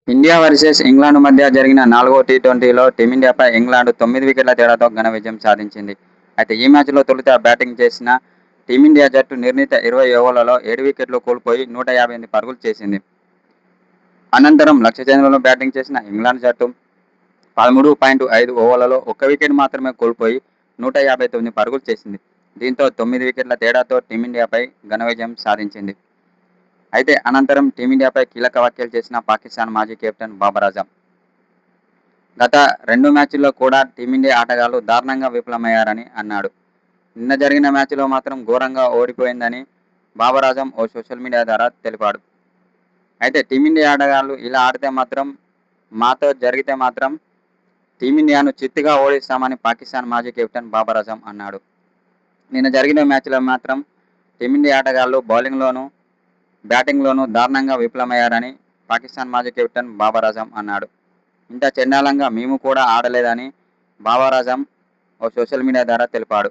India versus England మధ్య జరిగిన 4వ టీ20లో టీమిండియాపై ఇంగ్లాండ్ 9 వికెట్ల తేడాతో ఘన విజయం సాధించింది. అయితే ఈ మ్యాచ్లో తొలుత బ్యాటింగ్ చేసిన టీమిండియా జట్టు నిర్ణీత 20 ఓవర్లలో 7 వికెట్లు కోల్పోయి 158 పరుగులు చేసింది. అనంతరం లక్ష్య ఛేదనలో బ్యాటింగ్ చేసిన ఇంగ్లాండ్ జట్టు 13.5 ఓవర్లలో 1 వికెట్ మాత్రమే కోల్పోయి 159 పరుగులు చేసింది. దీంతో 9 వికెట్ల తేడాతో టీమిండియాపై ఘన విజయం సాధించింది. అయితే అనంతరం టీమిండియాపై కీలక వ్యాఖ్యలు చేసిన పాకిస్తాన్ మాజీ కెప్టెన్ బాబర్ ఆజం. గత 2 మ్యాచ్ల్లో కూడా టీమిండియా ఆటగాళ్లు దారుణంగా విఫలమయ్యారని అన్నాడు. నిన్న జరిగిన మ్యాచ్లో మాత్రం ఘోరంగా ఓడిపోయిందని బాబర్ ఆజం ఓ సోషల్ మీడియా ద్వారా తెలిపాడు. అయితే టీమిండియా ఆటగాళ్లు ఇలా ఆడితే మాత్రం, మాతో జరిగితే మాత్రం టీమిండియాను చిత్తుగా ఓడిస్తామని పాకిస్తాన్ మాజీ కెప్టెన్ బాబర్ ఆజం అన్నాడు. నిన్న జరిగిన మ్యాచ్లో మాత్రం టీమిండియా ఆటగాళ్లు బౌలింగ్లోనూ బ్యాటింగ్లోనూ దారుణంగా విఫలమయ్యారని పాకిస్తాన్ మాజీ కెప్టెన్ బాబర్ ఆజం అన్నాడు. ఇంత చెండాలంగా మేము కూడా ఆడలేదని బాబర్ ఆజం ఓ సోషల్ మీడియా ద్వారా తెలిపాడు.